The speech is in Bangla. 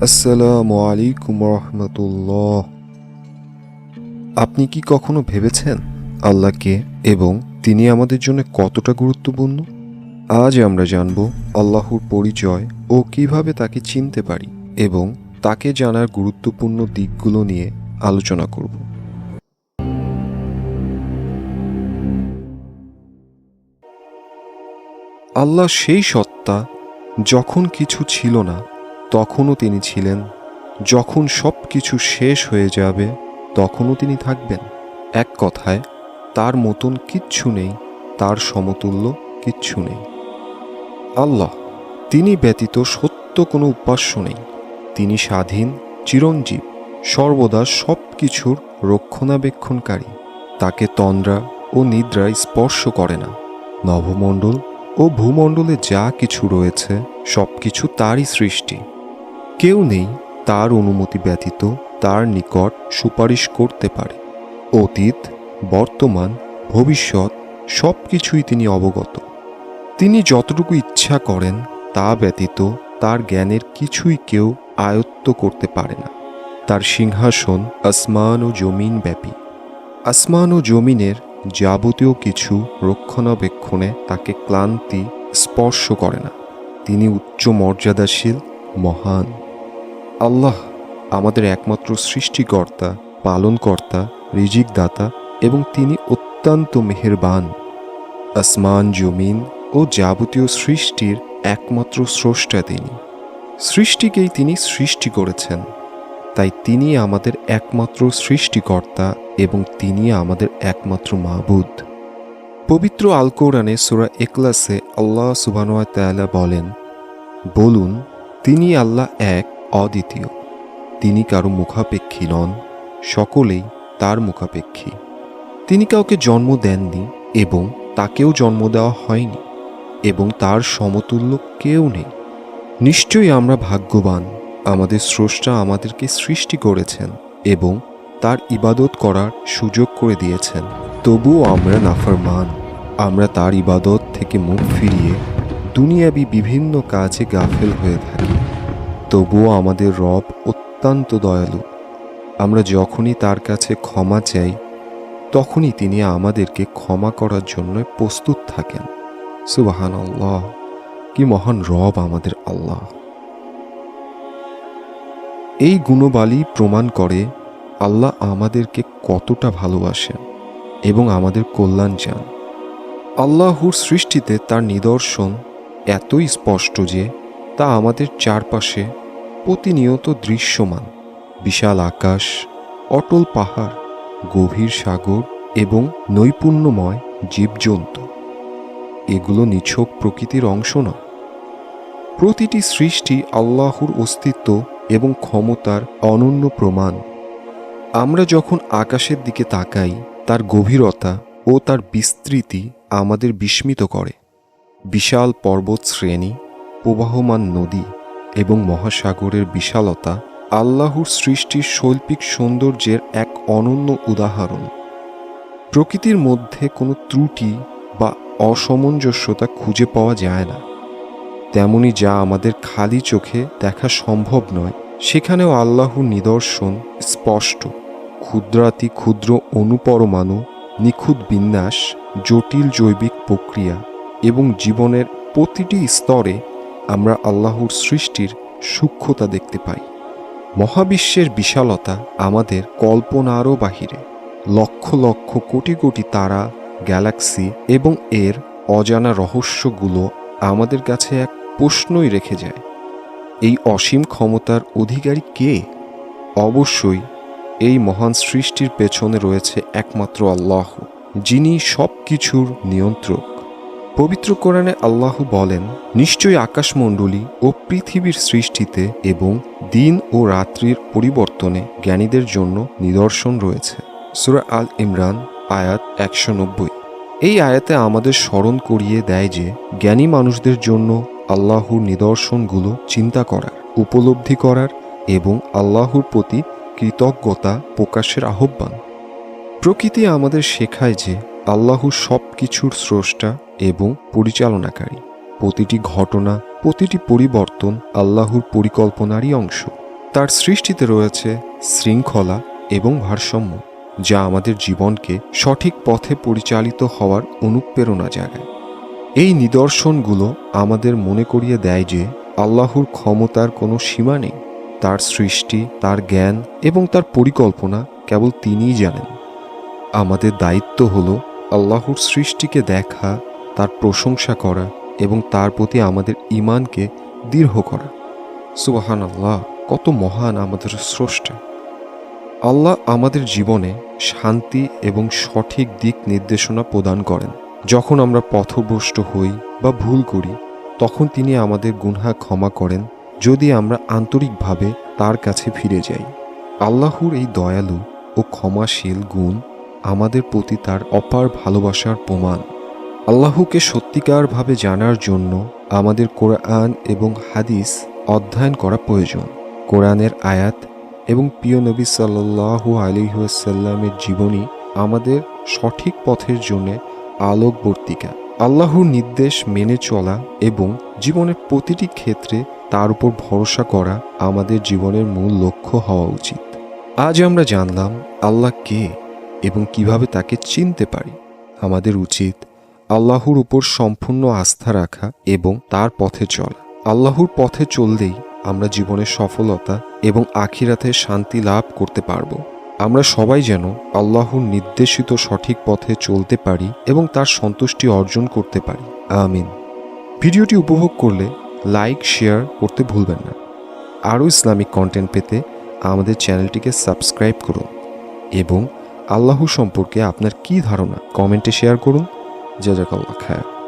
আসসালামু আলাইকুম রহমতুল্লাহ। আপনি কি কখনো ভেবেছেন আল্লাহকে এবং তিনি আমাদের জন্য কতটা গুরুত্বপূর্ণ? আজ আমরা জানব আল্লাহর পরিচয় ও কিভাবে তাকে চিনতে পারি এবং তাকে জানার গুরুত্বপূর্ণ দিকগুলো নিয়ে আলোচনা করব। আল্লাহ সেই সত্তা, যখন কিছু ছিল না তখনও তিনি ছিলেন, যখন সব কিছু শেষ হয়ে যাবে তখনও তিনি থাকবেন। এক কথায়, তার মতন কিচ্ছু নেই, তার সমতুল্য কিচ্ছু নেই। আল্লাহ, তিনি ব্যতীত সত্য কোনো উপাস্য নেই। তিনি স্বাধীন, চিরঞ্জীব, সর্বদা সব কিছুর রক্ষণাবেক্ষণকারী। তাকে তন্দ্রা ও নিদ্রা স্পর্শ করে না। নভমণ্ডল ও ভূমণ্ডলে যা কিছু রয়েছে সব কিছু তারই সৃষ্টি। কেউ নেই তার অনুমতি ব্যতীত তার নিকট সুপারিশ করতে পারে। অতীত, বর্তমান, ভবিষ্যৎ সব কিছুই তিনি অবগত। তিনি যতটুকু ইচ্ছা করেন তা ব্যতীত তার জ্ঞানের কিছুই কেউ আয়ত্ত করতে পারে না। তার সিংহাসন আসমান ও জমিন ব্যাপী। আসমান ও জমিনের যাবতীয় কিছু রক্ষণাবেক্ষণে তাকে ক্লান্তি স্পর্শ করে না। তিনি উচ্চ মর্যাদাশীল, মহান। আল্লাহ আমাদের একমাত্র সৃষ্টিকর্তা, পালনকর্তা, রিজিকদাতা এবং তিনি অত্যন্ত মেহেরবান। আসমান, জমিন ও যাবতীয় সৃষ্টির একমাত্র স্রষ্টা তিনি। সৃষ্টিকেই তিনি সৃষ্টি করেছেন, তাই তিনি আমাদের একমাত্র সৃষ্টিকর্তা এবং তিনি আমাদের একমাত্র মাবুদ। পবিত্র আল কোরআনে সূরা ইখলাসে আল্লাহ সুবহানাহু ওয়া তাআলা বলেন, বলুন, তিনি আল্লাহ এক, অদ্বিতীয়। তিনি কারো মুখাপেক্ষী নন, সকলেই তার মুখাপেক্ষী। তিনি কাউকে জন্ম দেননি এবং তাকেও জন্ম দেওয়া হয়নি, এবং তার সমতুল্য কেউ নেই। নিশ্চয়ই আমরা ভাগ্যবান, আমাদের স্রষ্টা আমাদেরকে সৃষ্টি করেছেন এবং তার ইবাদত করার সুযোগ করে দিয়েছেন। তবুও আমরা নাফরমান। আমরা তার ইবাদত থেকে মুখ ফিরিয়ে দুনিয়াবি বিভিন্ন কাজে গাফেল হয়ে থাকি। তবুও আমাদের রব অত্যন্ত দয়ালু। আমরা যখনই তার কাছে ক্ষমা চাই তখনই তিনি আমাদেরকে ক্ষমা করার জন্য প্রস্তুত থাকেন। সুবহানাল্লাহ, কি মহান রব আমাদের আল্লাহ! এই গুণবালী প্রমাণ করে আল্লাহ আমাদেরকে কতটা ভালোবাসেন এবং আমাদের কল্যাণ চান। আল্লাহর সৃষ্টিতে তার নিদর্শন এতই স্পষ্ট যে তা আমাদের চারপাশে প্রতিনিয়ত দৃশ্যমান। বিশাল আকাশ, অটল পাহাড়, গভীর সাগর এবং নৈপুণ্যময় জীবজন্তু, এগুলো নিছক প্রকৃতির অংশ নয়। প্রতিটি সৃষ্টি আল্লাহর অস্তিত্ব এবং ক্ষমতার অনন্য প্রমাণ। আমরা যখন আকাশের দিকে তাকাই, তার গভীরতা ও তার বিস্তৃতি আমাদের বিস্মিত করে। বিশাল পর্বত শ্রেণী, প্রবাহমান নদী এবং মহাসাগরের বিশালতা আল্লাহর সৃষ্টির শৈল্পিক সৌন্দর্যের এক অনন্য উদাহরণ। প্রকৃতির মধ্যে কোনো ত্রুটি বা অসামঞ্জস্যতা খুঁজে পাওয়া যায় না। তেমনি যা আমাদের খালি চোখে দেখা সম্ভব নয়, সেখানেও আল্লাহর নিদর্শন স্পষ্ট। ক্ষুদ্রাতি ক্ষুদ্র অণুপরমাণু, নিখুঁত বিন্যাস, জটিল জৈবিক প্রক্রিয়া এবং জীবনের প্রতিটি স্তরে আমরা আল্লাহর সৃষ্টির সূক্ষ্মতা দেখতে পাই। মহাবিশ্বের বিশালতা আমাদের কল্পনারও বাহিরে। লক্ষ লক্ষ কোটি কোটি তারা, গ্যালাক্সি এবং এর অজানা রহস্যগুলো আমাদের কাছে এক প্রশ্নই রেখে যায়। এই অসীম ক্ষমতার অধিকারী কে? অবশ্যই এই মহান সৃষ্টির পেছনে রয়েছে একমাত্র আল্লাহ, যিনি সব কিছুর নিয়ন্ত্রক। পবিত্র কোরআনে আল্লাহ বলেন, নিশ্চয়ই আকাশমণ্ডলী ও পৃথিবীর সৃষ্টিতে এবং দিন ও রাত্রির পরিবর্তনে জ্ঞানীদের জন্য নিদর্শন রয়েছে। সূরা আল ইমরান আয়াত 190। এই আয়াতে আমাদের স্মরণ করিয়ে দেয় যে জ্ঞানী মানুষদের জন্য আল্লাহর নিদর্শনগুলো চিন্তা করার, উপলব্ধি করার এবং আল্লাহর প্রতি কৃতজ্ঞতা প্রকাশের আহ্বান। প্রকৃতি আমাদের শেখায় যে আল্লাহ সব কিছুর স্রষ্টা এবং পরিচালনাকারী। প্রতিটি ঘটনা, প্রতিটি পরিবর্তন আল্লাহর পরিকল্পনারই অংশ। তার সৃষ্টিতে রয়েছে শৃঙ্খলা এবং ভারসাম্য, যা আমাদের জীবনকে সঠিক পথে পরিচালিত হওয়ার অনুপ্রেরণা জাগায়। এই নিদর্শনগুলো আমাদের মনে করিয়ে দেয় যে আল্লাহর ক্ষমতার কোনো সীমা নেই। তার সৃষ্টি, তার জ্ঞান এবং তার পরিকল্পনা কেবল তিনিই জানেন। আমাদের দায়িত্ব হলো আল্লাহর সৃষ্টিকে দেখা, তার প্রশংসা করা এবং তার প্রতি আমাদের ঈমানকে দৃঢ় করা। সুবহানাল্লাহ, কত মহান আমাদের স্রষ্টা! আল্লাহ আমাদের জীবনে শান্তি এবং সঠিক দিক নির্দেশনা প্রদান করেন। যখন আমরা পথভ্রষ্ট হই বা ভুল করি, তখন তিনি আমাদের গুনাহ ক্ষমা করেন যদি আমরা আন্তরিকভাবে তার কাছে ফিরে যাই। আল্লাহর এই দয়ালু ও ক্ষমাশীল গুণ আমাদের প্রতি তার অপার ভালোবাসার প্রমাণ। আল্লাহকে সত্যিকারভাবে জানার জন্য আমাদের কোরআন এবং হাদিস অধ্যয়ন করা প্রয়োজন। কোরআনের আয়াত এবং প্রিয় নবী সাল্লাল্লাহু আলাইহি ওয়াসাল্লামের জীবনী আমাদের সঠিক পথের জন্য আলোকবর্তিকা। আল্লাহর নির্দেশ মেনে চলা এবং জীবনের প্রতিটি ক্ষেত্রে তার উপর ভরসা করা আমাদের জীবনের মূল লক্ষ্য হওয়া উচিত। আজ আমরা জানলাম আল্লাহ কে এবং কিভাবে তাকে চিনতে পারি। আমাদের উচিত আল্লাহর উপর সম্পূর্ণ আস্থা রাখা এবং তার পথে চলা। আল্লাহর পথে চললেই আমরা জীবনের সফলতা এবং আখিরাতে শান্তি লাভ করতে পারব। আমরা সবাই যেন আল্লাহর নির্দেশিত সঠিক পথে চলতে পারি এবং তার সন্তুষ্টি অর্জন করতে পারি। আমিন। ভিডিওটি উপভোগ করলে লাইক, শেয়ার করতে ভুলবেন না। আরও ইসলামিক কন্টেন্ট পেতে আমাদের চ্যানেলটিকে সাবস্ক্রাইব করুন এবং আল্লাহ সম্পর্কে আপনার কী ধারণা কমেন্টে শেয়ার করুন। জাযাকাল্লাহ খায়র।